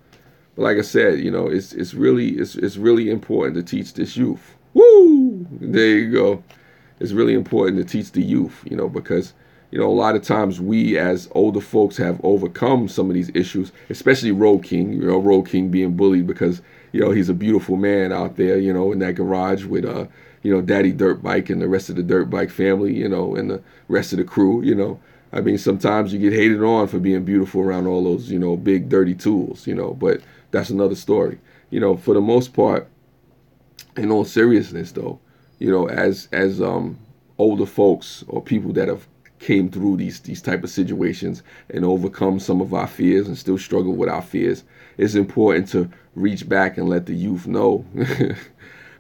like I said, it's really important to teach this youth. Woo! There you go. It's really important to teach the youth, because a lot of times we as older folks have overcome some of these issues, especially Ro King, Ro King being bullied because, he's a beautiful man out there, in that garage with, Daddy Dirt Bike and the rest of the Dirt Bike family, and the rest of the crew, I mean, sometimes you get hated on for being beautiful around all those, big dirty tools, but that's another story. For the most part, in all seriousness though, as older folks or people that have came through these type of situations and overcome some of our fears and still struggle with our fears, it's important to reach back and let the youth know.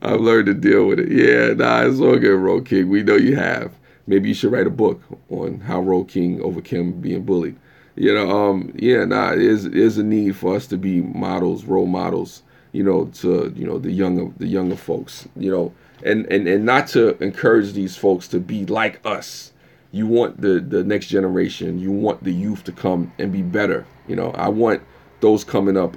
I've learned to deal with it. Yeah, nah, it's all good, Ro King. We know you have. Maybe you should write a book on how Ro King overcame being bullied. Yeah, nah, there's a need for us to be models, role models, to, the younger folks, and not to encourage these folks to be like us. You want the next generation, you want the youth to come and be better. I want those coming up,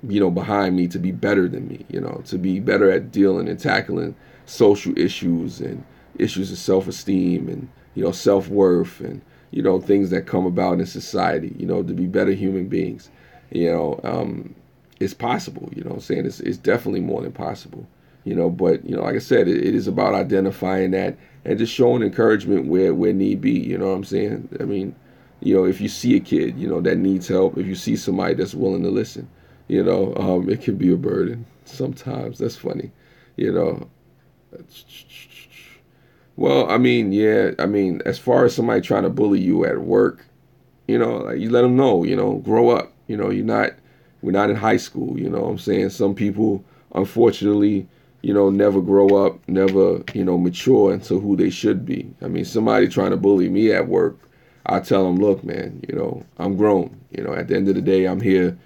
behind me to be better than me, to be better at dealing and tackling social issues and issues of self-esteem and, self-worth and, things that come about in society, to be better human beings. It's possible, I'm saying? It's definitely more than possible, but, like I said, it is about identifying that and just showing encouragement where need be, you know what I'm saying? I mean, if you see a kid, that needs help, if you see somebody that's willing to listen, it can be a burden sometimes. That's funny, Well, I mean, yeah, as far as somebody trying to bully you at work, like you let them know, grow up, we're not in high school, what I'm saying? Some people, unfortunately, never grow up, never, mature into who they should be. I mean, somebody trying to bully me at work, I tell them, look, man, I'm grown. At the end of the day, I'm here,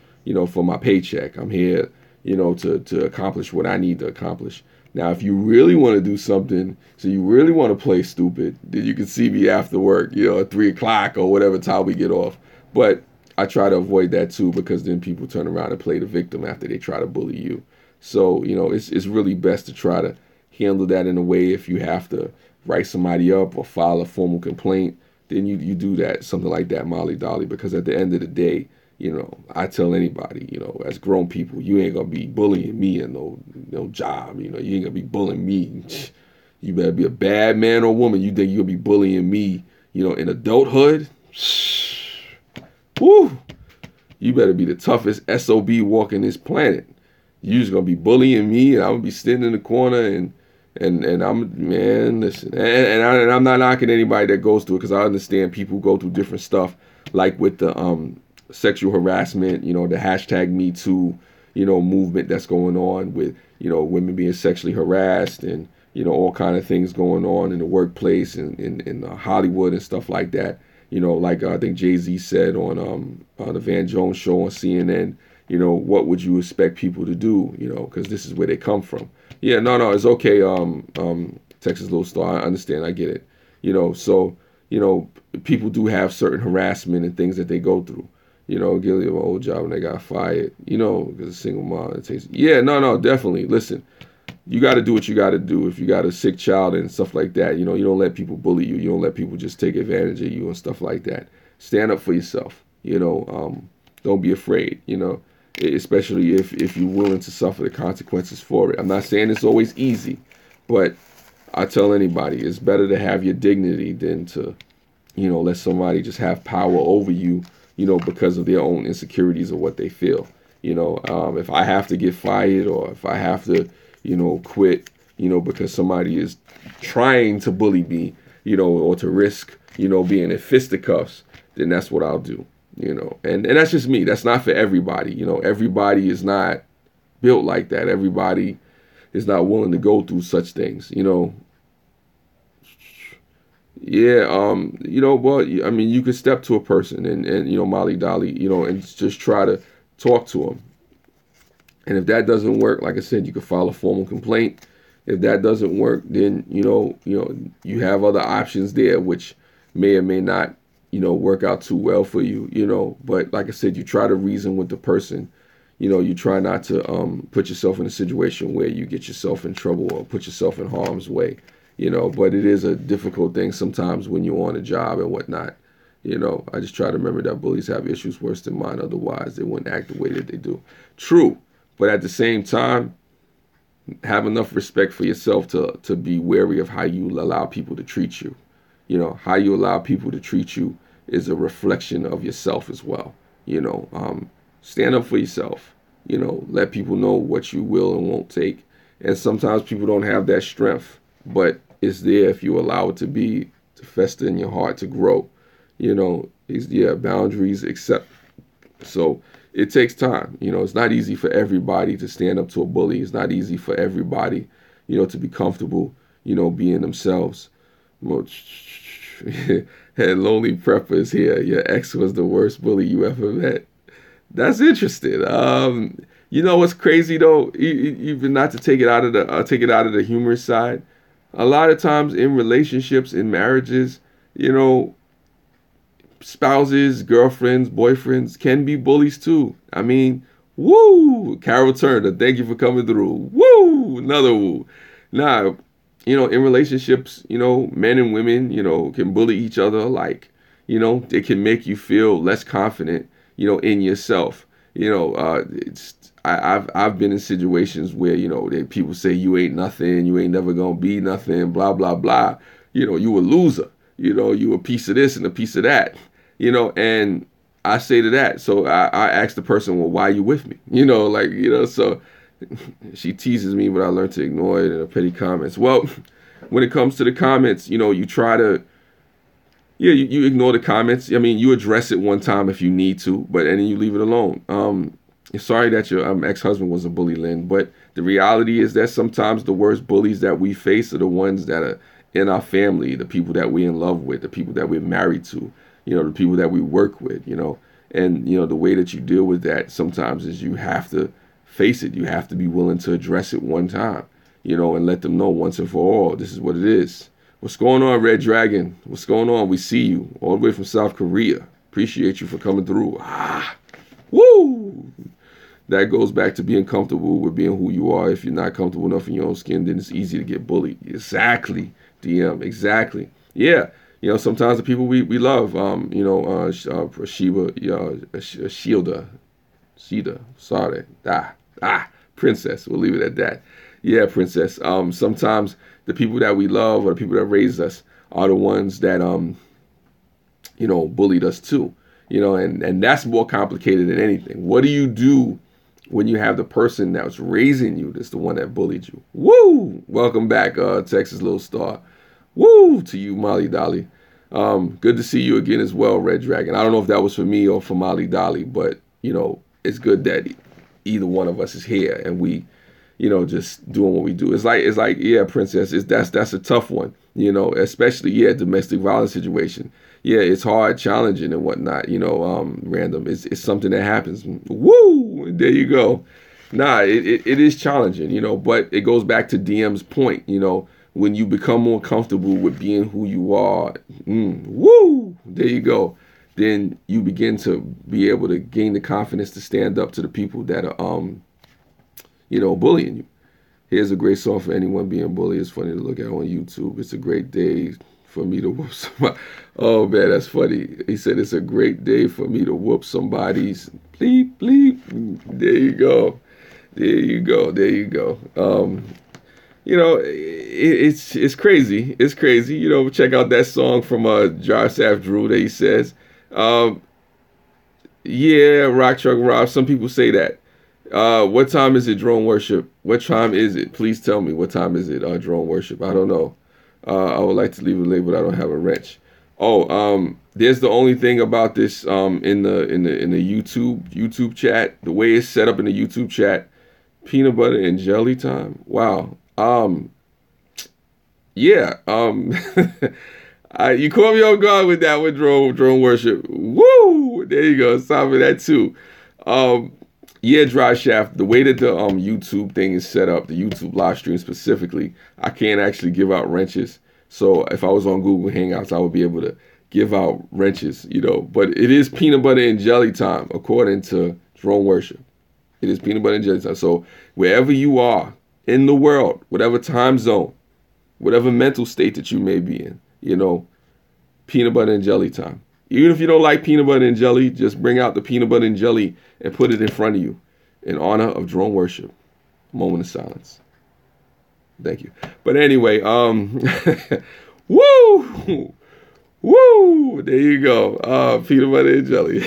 for my paycheck. I'm here, to accomplish what I need to accomplish. Now, if you really want to do something, so you really want to play stupid, then you can see me after work, at 3 o'clock or whatever time we get off. But I try to avoid that too, because then people turn around and play the victim after they try to bully you. So, it's really best to try to handle that in a way. If you have to write somebody up or file a formal complaint, then you do that, something like that, Molly Dolly, because at the end of the day, I tell anybody, as grown people, you ain't gonna be bullying me in no job. You ain't gonna be bullying me. You better be a bad man or woman. You think you're gonna be bullying me, in adulthood? Woo! You better be the toughest SOB walking this planet. You just gonna be bullying me, and I'm gonna be sitting in the corner and I'm, man, listen, and I'm not knocking anybody that goes through it, because I understand people go through different stuff, like with the sexual harassment, the #MeToo, movement that's going on with, women being sexually harassed, and, all kind of things going on in the workplace and in Hollywood and stuff like that. Like I think Jay-Z said on the Van Jones show on CNN, what would you expect people to do, because this is where they come from. Yeah, no, it's okay. Texas Little Star, I understand, I get it. So, people do have certain harassment and things that they go through. Gilly of my old job and they got fired, because a single mom, it takes, yeah, no, definitely. Listen, you got to do what you got to do. If you got a sick child and stuff like that, you don't let people bully you. You don't let people just take advantage of you and stuff like that. Stand up for yourself. Don't be afraid, especially if you're willing to suffer the consequences for it. I'm not saying it's always easy, but I tell anybody, it's better to have your dignity than to, let somebody just have power over you, because of their own insecurities or what they feel. If I have to get fired, or if I have to, quit, because somebody is trying to bully me, or to risk, being in fisticuffs, then that's what I'll do. And that's just me. That's not for everybody. Everybody is not built like that. Everybody is not willing to go through such things. Yeah, well, I mean, you could step to a person and Molly Dolly, and just try to talk to them. And if that doesn't work, like I said, you could file a formal complaint. If that doesn't work, then, you have other options there, which may or may not, work out too well for you, but like I said, you try to reason with the person. You try not to put yourself in a situation where you get yourself in trouble or put yourself in harm's way. But it is a difficult thing sometimes when you're on a job and whatnot. I just try to remember that bullies have issues worse than mine. Otherwise, they wouldn't act the way that they do. True. But at the same time, have enough respect for yourself to be wary of how you allow people to treat you. How you allow people to treat you is a reflection of yourself as well. Stand up for yourself. Let people know what you will and won't take. And sometimes people don't have that strength, but it's there if you allow it to fester in your heart, to grow. Boundaries, accept. So it takes time. It's not easy for everybody to stand up to a bully. It's not easy for everybody, to be comfortable, being themselves. And Lonely Prepper is here. Your ex was the worst bully you ever met. That's interesting. What's crazy though? Even not to take it out of the humorous side. A lot of times in relationships, in marriages, spouses, girlfriends, boyfriends can be bullies too. I mean, woo! Carol Turner, thank you for coming through. Woo! Another woo. Now, in relationships, men and women, can bully each other alike. They can make you feel less confident, in yourself. I've been in situations where, people say you ain't nothing, you ain't never gonna be nothing, blah, blah, blah. You a loser. You a piece of this and a piece of that. And I say to that, so I ask the person, well, why are you with me? So she teases me, but I learned to ignore it in the petty comments. Well, when it comes to the comments, you try to, you ignore the comments. I mean, you address it one time if you need to, and then you leave it alone. Sorry that your ex-husband was a bully, Lynn, but the reality is that sometimes the worst bullies that we face are the ones that are in our family, the people that we're in love with, the people that we're married to. the people that we work with, and the way that you deal with that sometimes is you have to face it. You have to be willing to address it one time, and let them know once and for all, this is what it is. What's going on, Red Dragon? What's going on? We see you all the way from South Korea. Appreciate you for coming through. Woo! That goes back to being comfortable with being who you are. If you're not comfortable enough in your own skin, then it's easy to get bullied. Exactly, DM. Exactly. Yeah. Sometimes the people we love, Shida, sorry, Princess. We'll leave it at that. Yeah, Princess. Sometimes the people that we love or the people that raised us are the ones that bullied us too. And that's more complicated than anything. What do you do when you have the person that was raising you that's the one that bullied you? Woo! Welcome back, Texas Little Star. Woo! To you, Molly Dolly. Good to see you again as well, Red Dragon. I don't know if that was for me or for Molly Dolly, but, it's good that either one of us is here and we, just doing what we do. It's like, yeah, Princess, that's a tough one, especially, domestic violence situation. Yeah, it's hard, challenging and whatnot, random. It's something that happens. Woo! There you go. Nah, it is challenging, but it goes back to DM's point, when you become more comfortable with being who you are, woo! There you go. Then you begin to be able to gain the confidence to stand up to the people that are, bullying you. Here's a great song for anyone being bullied. It's funny to look at on YouTube. It's a great day for me to whoop somebody. Oh man, that's funny. He said it's a great day for me to whoop somebody's bleep bleep. There you go. There you go. There you go. It's crazy. It's crazy. Check out that song from Jar Saf Drew that he says. Yeah, Rock Truck Rob. Some people say that. What time is it, Drone Worship? What time is it? Please tell me what time is it, Drone Worship. I don't know. I would like to leave a label, but I don't have a wrench. Oh, there's the only thing about this in the YouTube chat. The way it's set up in the YouTube chat, peanut butter and jelly time. Wow. Yeah. You caught me off guard with that one, Drone Worship. Woo! There you go. It's time for that too. Yeah, Dry Shaft, the way that the YouTube thing is set up, the YouTube live stream specifically, I can't actually give out wrenches. So if I was on Google Hangouts, I would be able to give out wrenches, But it is peanut butter and jelly time, according to Drone Worship. It is peanut butter and jelly time. So wherever you are in the world, whatever time zone, whatever mental state that you may be in, peanut butter and jelly time. Even if you don't like peanut butter and jelly, just bring out the peanut butter and jelly and put it in front of you in honor of Drone Worship. Moment of silence. Thank you. But anyway, woo! Woo! There you go. Peanut butter and jelly.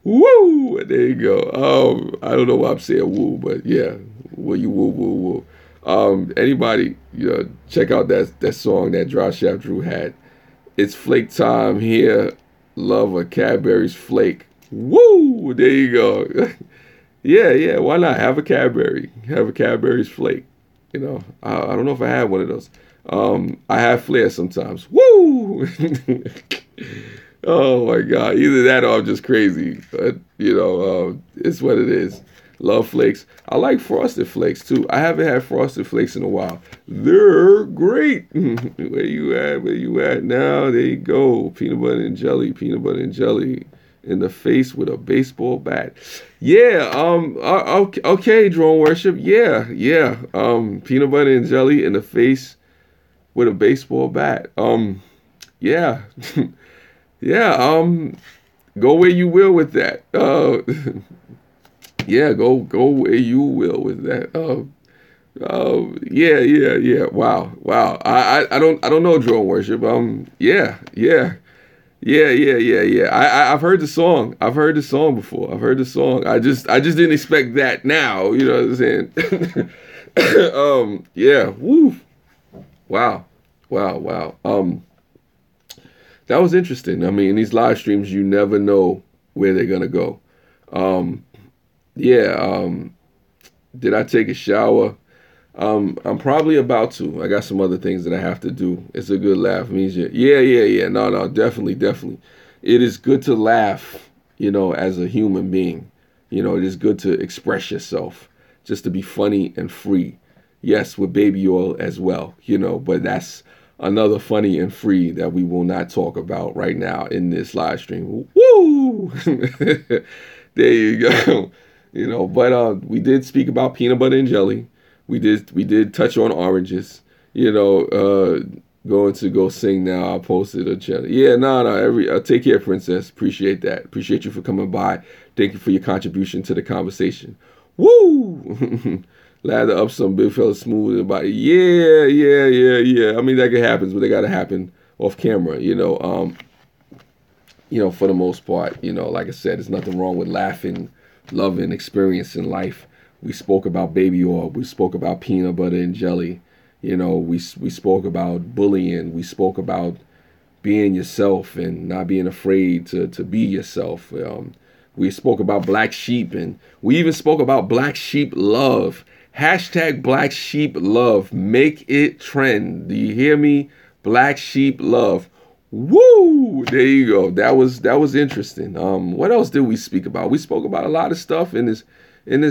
Woo! There you go. I don't know why I'm saying woo, but yeah. Woo, you woo, woo, woo. Anybody, check out that song that Dry Shaft Drew had. It's flake time here. Love a Cadbury's flake. Woo! There you go. Yeah. Why not? Have a Cadbury. Have a Cadbury's flake. I don't know if I have one of those. I have flair sometimes. Woo! Oh my God. Either that or I'm just crazy. But, it's what it is. Love flakes. I like Frosted Flakes too. I haven't had Frosted Flakes in a while. They're great. Where you at? Where you at now? There you go. Peanut butter and jelly. Peanut butter and jelly in the face with a baseball bat. Yeah. Okay. Drone Worship. Yeah. Peanut butter and jelly in the face with a baseball bat. Yeah. Yeah. Go where you will with that. Yeah, go where you will with that. Yeah. Wow. I don't know Drone Worship. Yeah. I've heard the song. I've heard the song before. I've heard the song. I just didn't expect that now. You know what I'm saying? Yeah. Woo. Wow. That was interesting. I mean, in these live streams, you never know where they're gonna go. Did I take a shower? I'm probably about to. I got some other things that I have to do. It's a good laugh. It means yeah. No, definitely. it is good to laugh, as a human being. It is good to express yourself, just to be funny and free. Yes, with baby oil as well, but that's another funny and free that we will not talk about right now in this live stream. Woo! There you go. But we did speak about peanut butter and jelly. We did touch on oranges. Going to go sing now. I posted a channel. Yeah, no. Take care, princess. Appreciate that. Appreciate you for coming by. Thank you for your contribution to the conversation. Woo! Lather up some big fella smooth about it. Yeah. I mean, that could happen, but they gotta happen off camera. For the most part. Like I said, there's nothing wrong with laughing, loving, experiencing life. We spoke about baby oil. We spoke about peanut butter and jelly. We spoke about bullying. We spoke about being yourself and not being afraid to be yourself. We spoke about black sheep, and we even spoke about black sheep love. Hashtag black sheep love. Make it trend. Do you hear me? Black sheep love. Woo! There you go. That was interesting. What else did we speak about? We spoke about a lot of stuff in this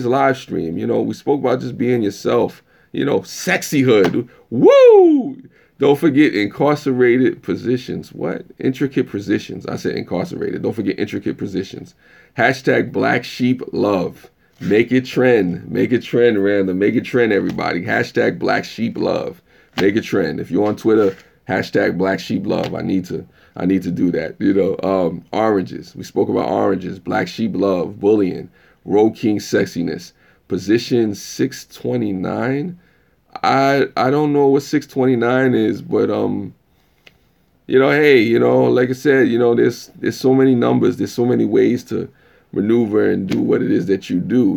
live stream. We spoke about just being yourself. Sexyhood. Woo! Don't forget incarcerated positions. What? Intricate positions. I said incarcerated. Don't forget intricate positions. Hashtag black sheep love. Make it trend. Make it trend, random. Make it trend, everybody. Hashtag black sheep love. Make it trend. If you're on Twitter, hashtag black sheep love. I need to do that. Oranges. We spoke about oranges. Black sheep love. Bullying. Road King sexiness. Position 629. I don't know what 629 is, but hey, like I said, there's so many numbers, there's so many ways to maneuver and do what it is that you do.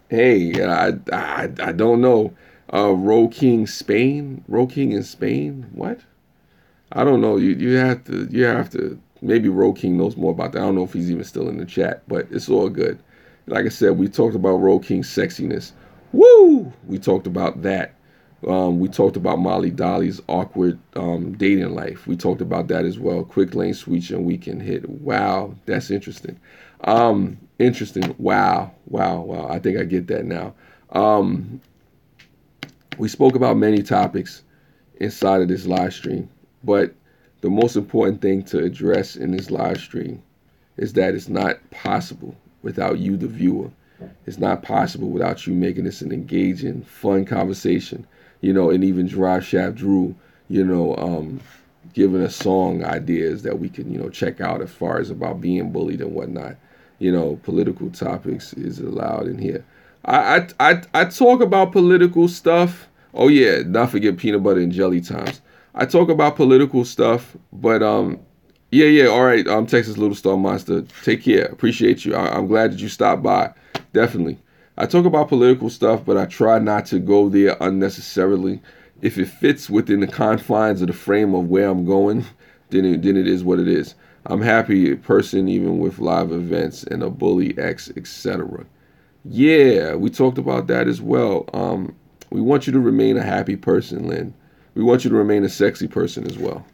Hey, I don't know. Road King Spain, Road King in Spain. What? I don't know. You have to. Maybe Road King knows more about that. I don't know if he's even still in the chat, but it's all good. Like I said, we talked about Road King sexiness. Woo! We talked about that. We talked about Molly Dolly's awkward dating life. We talked about that as well. Quick lane switch and weekend hit. Wow, that's interesting. Interesting. Wow. I think I get that now. We spoke about many topics inside of this live stream, but the most important thing to address in this live stream is that it's not possible without you, the viewer. It's not possible without you making this an engaging, fun conversation, and even Drive Shaft Drew, giving us song ideas that we can, check out as far as about being bullied and whatnot. Political topics is allowed in here. I talk about political stuff. Oh yeah, not forget peanut butter and jelly times. I talk about political stuff, but yeah. All right, Texas Little Star Monster. Take care. Appreciate you. I'm glad that you stopped by. Definitely. I talk about political stuff, but I try not to go there unnecessarily. If it fits within the confines of the frame of where I'm going, then it is what it is. I'm happy person even with live events and a bully X, etc. Yeah, we talked about that as well. We want you to remain a happy person, Lynn. We want you to remain a sexy person as well.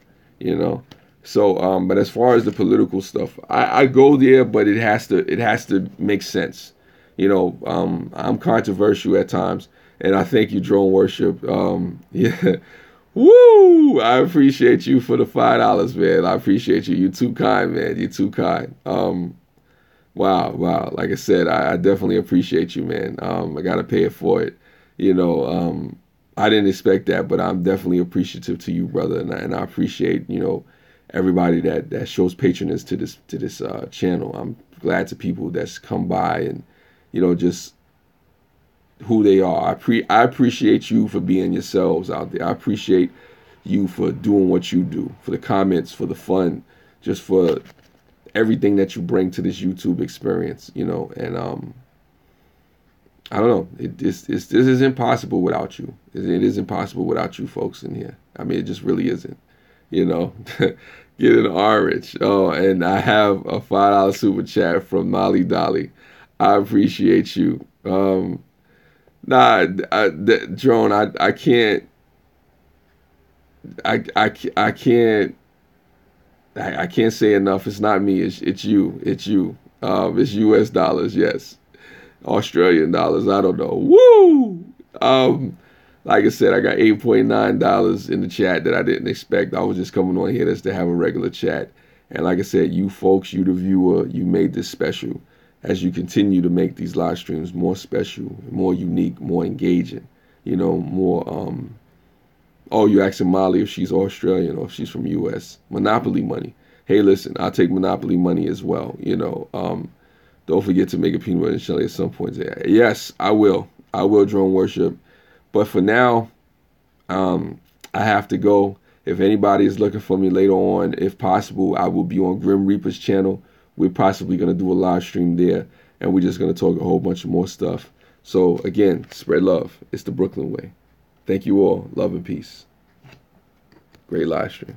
So, but as far as the political stuff, I go there, but it has to make sense. I'm controversial at times, and I thank you, Drone Worship. Yeah, woo! I appreciate you for the $5, man. I appreciate you. You're too kind, man. You're too kind. Wow. Like I said, I definitely appreciate you, man. I gotta pay it for it. I didn't expect that, but I'm definitely appreciative to you, brother, and I appreciate everybody that shows patronage to this channel. I'm glad to people that's come by and just who they are. I appreciate you for being yourselves out there. I appreciate you for doing what you do, for the comments, for the fun, just for everything that you bring to this YouTube experience, and I don't know. This is impossible without you. It is impossible without you folks in here. I mean, it just really isn't. Get an orange. Oh, and I have a $5 super chat from Molly Dolly. I appreciate you. Drone, I can't. I can't I can't say enough. It's not me. It's you. It's you. It's U.S. dollars. Yes. Australian dollars. I don't know. Woo! Like I said, I got $8.9 in the chat that I didn't expect. I was just coming on here just to have a regular chat. And like I said, you folks, you the viewer, you made this special. As you continue to make these live streams more special, more unique, more engaging, more oh, you're asking Molly if she's Australian or if she's from US. Monopoly money. Hey, listen, I'll take Monopoly money as well. Don't forget to make a peanut butter and jelly at some point. Yes, I will. I will, drone worship. But for now, I have to go. If anybody is looking for me later on, if possible, I will be on Grim Reaper's channel. We're possibly going to do a live stream there, and we're just going to talk a whole bunch of more stuff. So again, spread love. It's the Brooklyn way. Thank you all. Love and peace. Great live stream.